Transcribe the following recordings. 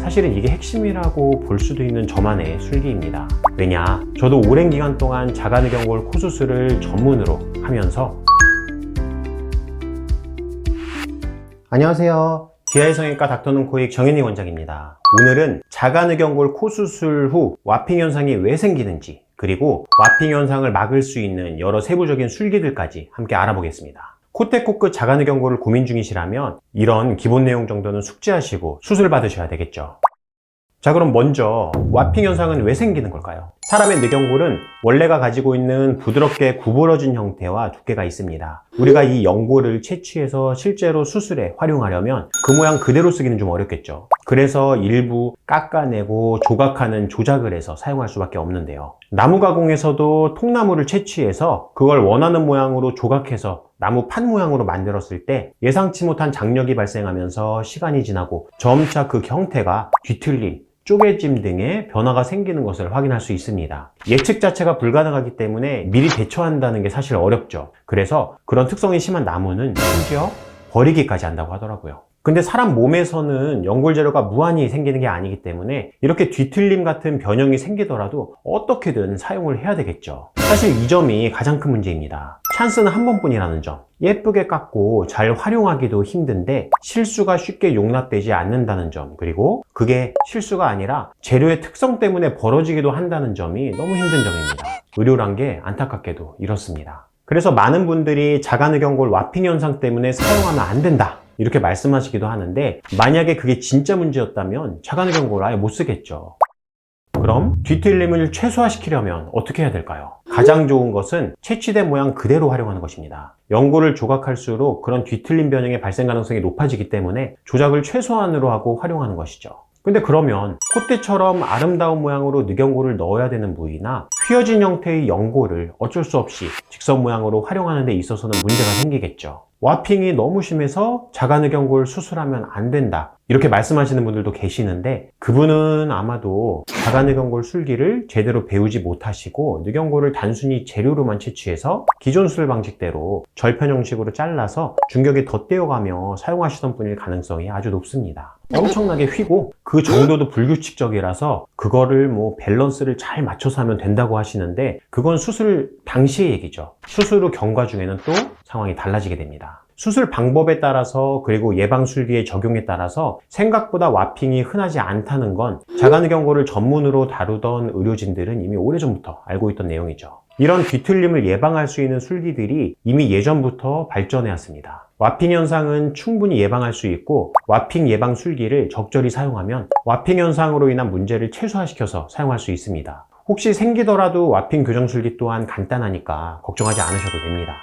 사실은 이게 핵심이라고 볼 수도 있는 저만의 술기입니다. 왜냐, 저도 오랜 기간 동안 자가누경골 코 수술을 전문으로 하면서 안녕하세요. 디아이 성형외과 닥터눈코익 정현희 원장입니다. 오늘은 자가누경골 코 수술 후 와핑 현상이 왜 생기는지, 그리고 와핑 현상을 막을 수 있는 여러 세부적인 술기들까지 함께 알아보겠습니다. 콧대 코끝 자가누경골을 고민 중이시라면 이런 기본 내용 정도는 숙지하시고 수술 받으셔야 되겠죠. 자, 그럼 먼저 와핑 현상은 왜 생기는 걸까요? 사람의 누경골은 원래가 가지고 있는 부드럽게 구부러진 형태와 두께가 있습니다. 우리가 이 연골을 채취해서 실제로 수술에 활용하려면 그 모양 그대로 쓰기는 좀 어렵겠죠. 그래서 일부 깎아내고 조각하는 조작을 해서 사용할 수밖에 없는데요. 나무 가공에서도 통나무를 채취해서 그걸 원하는 모양으로 조각해서 나무 판 모양으로 만들었을 때 예상치 못한 장력이 발생하면서 시간이 지나고 점차 그 형태가 뒤틀림, 쪼개짐 등의 변화가 생기는 것을 확인할 수 있습니다. 예측 자체가 불가능하기 때문에 미리 대처한다는 게 사실 어렵죠. 그래서 그런 특성이 심한 나무는 심지어 버리기까지 한다고 하더라고요. 근데 사람 몸에서는 연골 재료가 무한히 생기는 게 아니기 때문에 이렇게 뒤틀림 같은 변형이 생기더라도 어떻게든 사용을 해야 되겠죠. 사실 이 점이 가장 큰 문제입니다. 찬스는 한 번뿐이라는 점. 예쁘게 깎고 잘 활용하기도 힘든데 실수가 쉽게 용납되지 않는다는 점, 그리고 그게 실수가 아니라 재료의 특성 때문에 벌어지기도 한다는 점이 너무 힘든 점입니다. 의료란 게 안타깝게도 이렇습니다. 그래서 많은 분들이 자가누경골 와핑 현상 때문에 사용하면 안 된다, 이렇게 말씀하시기도 하는데, 만약에 그게 진짜 문제였다면 자가누경골 아예 못 쓰겠죠. 그럼 뒤틀림을 최소화시키려면 어떻게 해야 될까요? 가장 좋은 것은 채취된 모양 그대로 활용하는 것입니다. 연골을 조각할수록 그런 뒤틀림 변형의 발생 가능성이 높아지기 때문에 조작을 최소한으로 하고 활용하는 것이죠. 근데 그러면 콧대처럼 아름다운 모양으로 누경골을 넣어야 되는 부위나 휘어진 형태의 연골을 어쩔 수 없이 직선 모양으로 활용하는 데 있어서는 문제가 생기겠죠. 와핑이 너무 심해서 자가누경골 수술하면 안 된다, 이렇게 말씀하시는 분들도 계시는데, 그분은 아마도 자가누경골 술기를 제대로 배우지 못하시고 누경골을 단순히 재료로만 채취해서 기존 수술 방식대로 절편 형식으로 잘라서 중격에 덧대어가며 사용하시던 분일 가능성이 아주 높습니다. 엄청나게 휘고 그 정도도 불규칙적이라서 그거를 밸런스를 잘 맞춰서 하면 된다고 하시는데, 그건 수술 당시의 얘기죠. 수술 후 경과 중에는 또 상황이 달라지게 됩니다. 수술 방법에 따라서, 그리고 예방술기의 적용에 따라서 생각보다 와핑이 흔하지 않다는 건 자가누경골을 전문으로 다루던 의료진들은 이미 오래전부터 알고 있던 내용이죠. 이런 뒤틀림을 예방할 수 있는 술기들이 이미 예전부터 발전해 왔습니다. 와핑 현상은 충분히 예방할 수 있고, 와핑 예방 술기를 적절히 사용하면 와핑 현상으로 인한 문제를 최소화시켜서 사용할 수 있습니다. 혹시 생기더라도 와핑 교정 술기 또한 간단하니까 걱정하지 않으셔도 됩니다.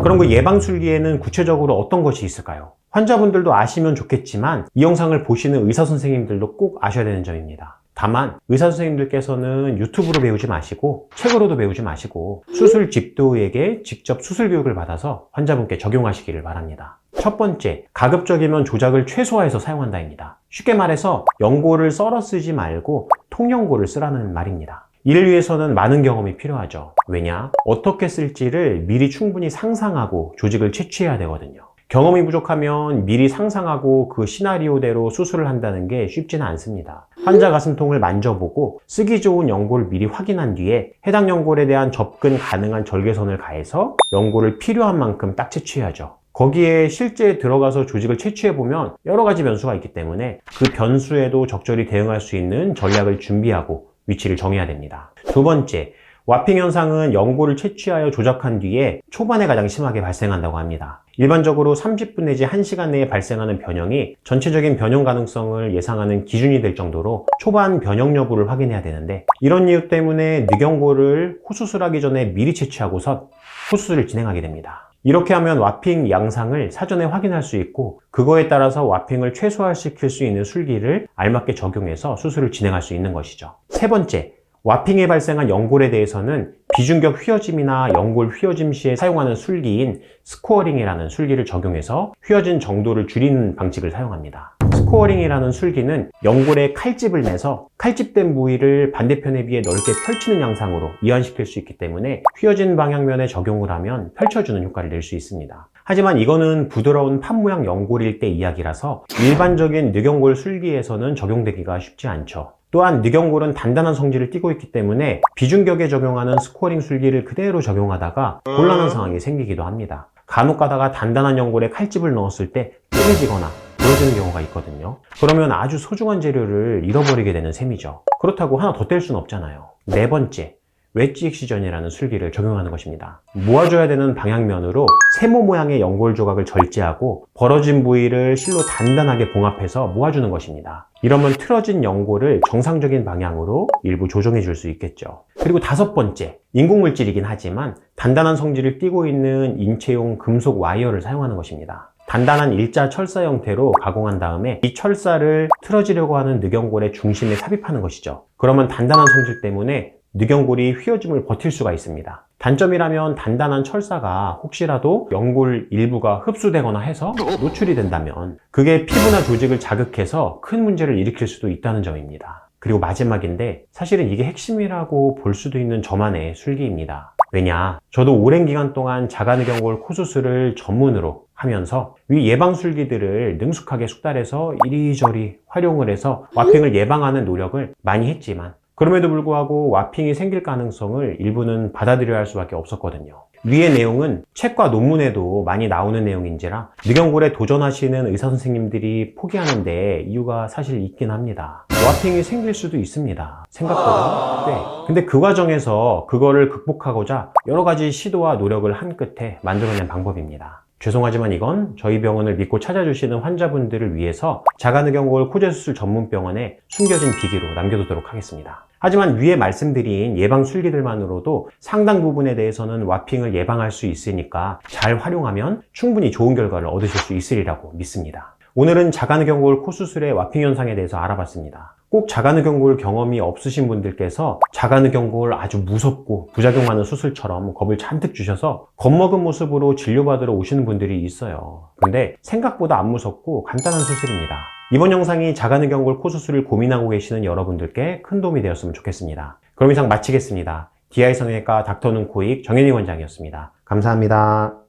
그럼 그 예방 술기에는 구체적으로 어떤 것이 있을까요? 환자분들도 아시면 좋겠지만 이 영상을 보시는 의사 선생님들도 꼭 아셔야 되는 점입니다. 다만 의사 선생님들께서는 유튜브로 배우지 마시고 책으로도 배우지 마시고 수술 집도의에게 직접 수술 교육을 받아서 환자분께 적용하시기를 바랍니다. 첫 번째, 가급적이면 조작을 최소화해서 사용한다입니다. 쉽게 말해서 연골을 썰어 쓰지 말고 통연골을 쓰라는 말입니다. 이를 위해서는 많은 경험이 필요하죠. 왜냐? 어떻게 쓸지를 미리 충분히 상상하고 조직을 채취해야 되거든요. 경험이 부족하면 미리 상상하고 그 시나리오대로 수술을 한다는 게 쉽지는 않습니다. 환자 가슴통을 만져보고 쓰기 좋은 연골을 미리 확인한 뒤에 해당 연골에 대한 접근 가능한 절개선을 가해서 연골을 필요한 만큼 딱 채취해야죠. 거기에 실제 들어가서 조직을 채취해보면 여러 가지 변수가 있기 때문에 그 변수에도 적절히 대응할 수 있는 전략을 준비하고 위치를 정해야 됩니다. 두 번째, 와핑 현상은 연골을 채취하여 조작한 뒤에 초반에 가장 심하게 발생한다고 합니다. 일반적으로 30분 내지 1시간 내에 발생하는 변형이 전체적인 변형 가능성을 예상하는 기준이 될 정도로 초반 변형 여부를 확인해야 되는데, 이런 이유 때문에 누경골을 코수술하기 전에 미리 채취하고선 코수술을 진행하게 됩니다. 이렇게 하면 와핑 양상을 사전에 확인할 수 있고, 그거에 따라서 와핑을 최소화시킬 수 있는 술기를 알맞게 적용해서 수술을 진행할 수 있는 것이죠. 세 번째, 와핑에 발생한 연골에 대해서는 비중격 휘어짐이나 연골 휘어짐 시에 사용하는 술기인 스코어링이라는 술기를 적용해서 휘어진 정도를 줄이는 방식을 사용합니다. 스코어링이라는 술기는 연골에 칼집을 내서 칼집된 부위를 반대편에 비해 넓게 펼치는 양상으로 이완시킬 수 있기 때문에 휘어진 방향면에 적용을 하면 펼쳐주는 효과를 낼 수 있습니다. 하지만 이거는 부드러운 판 모양 연골일 때 이야기라서 일반적인 늑연골 술기에서는 적용되기가 쉽지 않죠. 또한 늑연골은 단단한 성질을 띠고 있기 때문에 비중격에 적용하는 스코어링 술기를 그대로 적용하다가 곤란한 상황이 생기기도 합니다. 간혹 가다가 단단한 연골에 칼집을 넣었을 때 쪼개지거나 부러지는 경우가 있거든요. 그러면 아주 소중한 재료를 잃어버리게 되는 셈이죠. 그렇다고 하나 더 뗄 수는 없잖아요. 네 번째, 웨지 익시전이라는 술기를 적용하는 것입니다. 모아줘야 되는 방향면으로 세모 모양의 연골 조각을 절제하고 벌어진 부위를 실로 단단하게 봉합해서 모아주는 것입니다. 이러면 틀어진 연골을 정상적인 방향으로 일부 조정해 줄 수 있겠죠. 그리고 다섯 번째, 인공물질이긴 하지만 단단한 성질을 띠고 있는 인체용 금속 와이어를 사용하는 것입니다. 단단한 일자 철사 형태로 가공한 다음에 이 철사를 틀어지려고 하는 늑연골의 중심에 삽입하는 것이죠. 그러면 단단한 성질 때문에 늑연골이 휘어짐을 버틸 수가 있습니다. 단점이라면 단단한 철사가 혹시라도 연골 일부가 흡수되거나 해서 노출이 된다면 그게 피부나 조직을 자극해서 큰 문제를 일으킬 수도 있다는 점입니다. 그리고 마지막인데 사실은 이게 핵심이라고 볼 수도 있는 저만의 술기입니다. 왜냐, 저도 오랜 기간 동안 자가늑연골 코 수술을 전문으로 하면서 위 예방 술기들을 능숙하게 숙달해서 이리저리 활용을 해서 와핑을 예방하는 노력을 많이 했지만 그럼에도 불구하고 와핑이 생길 가능성을 일부는 받아들여야 할 수밖에 없었거든요. 위의 내용은 책과 논문에도 많이 나오는 내용인지라 늑연골에 도전하시는 의사 선생님들이 포기하는데 이유가 사실 있긴 합니다. 와핑이 생길 수도 있습니다. 생각보다 꽤. 근데 그 과정에서 그거를 극복하고자 여러 가지 시도와 노력을 한 끝에 만들어낸 방법입니다. 죄송하지만 이건 저희 병원을 믿고 찾아주시는 환자분들을 위해서 자가늑연골 코재수술 전문병원에 숨겨진 비기로 남겨두도록 하겠습니다. 하지만 위에 말씀드린 예방 술기들만으로도 상당 부분에 대해서는 와핑을 예방할 수 있으니까 잘 활용하면 충분히 좋은 결과를 얻으실 수 있으리라고 믿습니다. 오늘은 자가늑연골 코 수술의 와핑 현상에 대해서 알아봤습니다. 꼭 자가늑연골 경험이 없으신 분들께서 자가늑연골 아주 무섭고 부작용 많은 수술처럼 겁을 잔뜩 주셔서 겁먹은 모습으로 진료받으러 오시는 분들이 있어요. 근데 생각보다 안 무섭고 간단한 수술입니다. 이번 영상이 자가늑연골 코 수술을 고민하고 계시는 여러분들께 큰 도움이 되었으면 좋겠습니다. 그럼 이상 마치겠습니다. DI 성형외과 닥터눈 코익 정현희 원장이었습니다. 감사합니다.